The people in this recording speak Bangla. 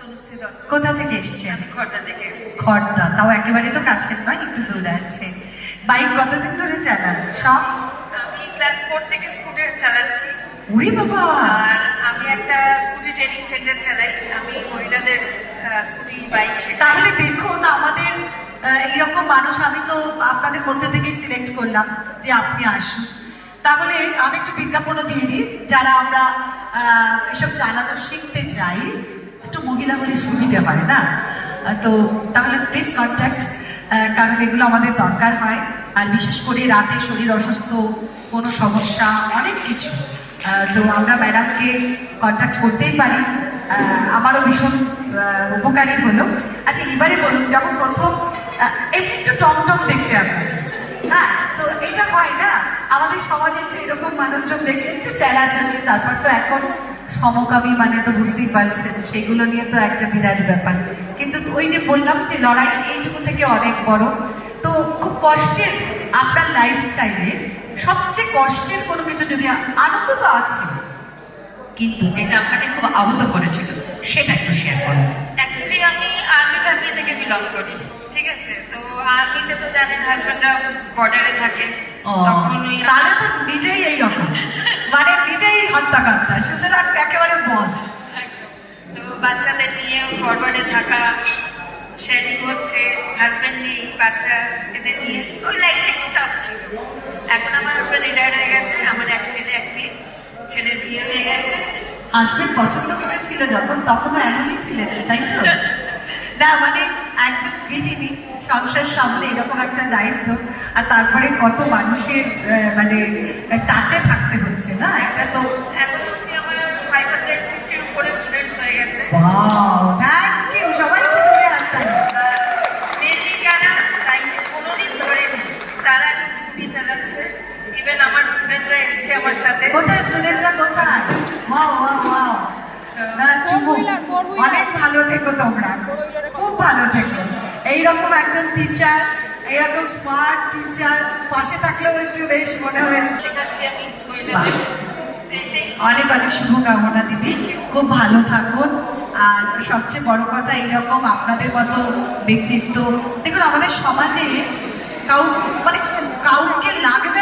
তনুশ্রী দত্ত। কোথা থেকে এসেছেন? আমি খড়দা থেকে এসেছি। খড়দা, তাও একেবারে তো কাছের নয়, একটু দূরে আছে। বাইক কতদিন ধরে চালান সব? আমি ক্লাস 4 থেকে স্কুটি চালাচ্ছি। উড়ি বাবা! আর আমি একটা স্কুটি ট্রেনিং সেন্টার চালাই। আমি মহিলাদের স্কুটি বাইক শেখাই। তাহলে দেখুন আমাদের এইরকম মানুষ, আমি তো আপনাদের মধ্যে থেকেই সিলেক্ট করলাম যে আপনি আসুন। তাহলে আমি একটু বিজ্ঞাপনও দিয়ে দিই, যারা আমরা এসব চালানো শিখতে চাই, একটু মহিলা হলে সুবিধা হয় না? তো তাহলে প্লিজ কন্ট্যাক্ট, কারণ এগুলো আমাদের দরকার হয়। আর বিশেষ করে রাতে শরীর অসুস্থ, কোনো সমস্যা, অনেক কিছু, তো আমরা ম্যাডামকে কন্ট্যাক্ট করতেই পারি। আমারও ভীষণ উপকারী হলো। আচ্ছা, এবারে বলুন, যখন প্রথম এমনি একটু টমটম দেখতে আপনাকে, হ্যাঁ, তো এটা হয় না আমাদের সমাজে, একটু এরকম মানুষজন দেখলে একটু চেলাচালি, তারপর তো এখন সমকামী মানে তো বুঝতেই পারছেন, সেগুলো নিয়ে তো একটা বিরাট ব্যাপার। কিন্তু ওই যে বললাম যে লড়াই এইটুকু থেকে অনেক বড়। তো খুব কষ্টের আপনার লাইফস্টাইলে সবচেয়ে কষ্টের কোনো কিছু, যদি আনন্দ তো আছে, কিন্তু যেটা আপনাকে খুব আহত করেছিল সেটা একটু শেয়ার করুন। অ্যাকচুয়ালি আমি আর্মি ফ্যামিলি থেকে বিলং করি, ঠিক আছে? তো আর্মিতে তো জানেন হাজব্যান্ডরা বর্ডারে থাকে, তখন ওই তাহলে তো নিজেই এইরকম, মানে নিজেই হত্যাকারী, সুতরাং একেবারে বস। তো বাচ্চাদের নিয়ে ফরওয়ার্ডে থাকা, শেয়ারিং হচ্ছে, হাজব্যান্ড নেই, বাচ্চা, এদের নিয়ে ওই লাইফটা একটু টাফ ছিল। এখন আমার হাজব্যান্ড রিটায়ার্ড হয়ে গেছে, আমার এক ছেলে এক মেয়ে, ছেলের বিয়ে হয়ে গেছে। হাজবেন্ড পছন্দ করেছিল যখন, তখনও এমনই ছিলেন, তাই তো? না মানে একজন গৃহিণী, সংসার সামলে এরকম একটা দায়িত্ব, আর তারপরে কত মানুষের মানে টাচে থাকতে হচ্ছে না, এটা তো। এখন অব্দি আমার 550-র উপরে স্টুডেন্টস হয়ে গেছে। ওয়াও, থ্যাংক ইউ, সবাই একটু জোরে আসতেন। মেনলি যারা সাইকেল কোনোদিন ধরেনি তারা এখন স্কুটি চালাচ্ছে। ইভেন আমার স্টুডেন্টরা এসেছে আমার সাথে। কোথায় স্টুডেন্টরা, কোথায়? ওয়াও ওয়াও ওয়াও, অনেক ভালো থেকো তোমরা, খুব ভালো থেকো। এইরকম একজন টিচার, এইরকম স্মার্ট টিচার পাশে থাকলেও একটু বেশ মনে হয়। শেখাচ্ছি আমি মহিলাদের। এটাই অনেক অনেক শুভকামনা দিদি, খুব ভালো থাকুন। আর সবচেয়ে বড় কথা, এইরকম আপনাদের মতো ব্যক্তিত্ব, দেখুন আমাদের সমাজে মানে কাউকে লাগবে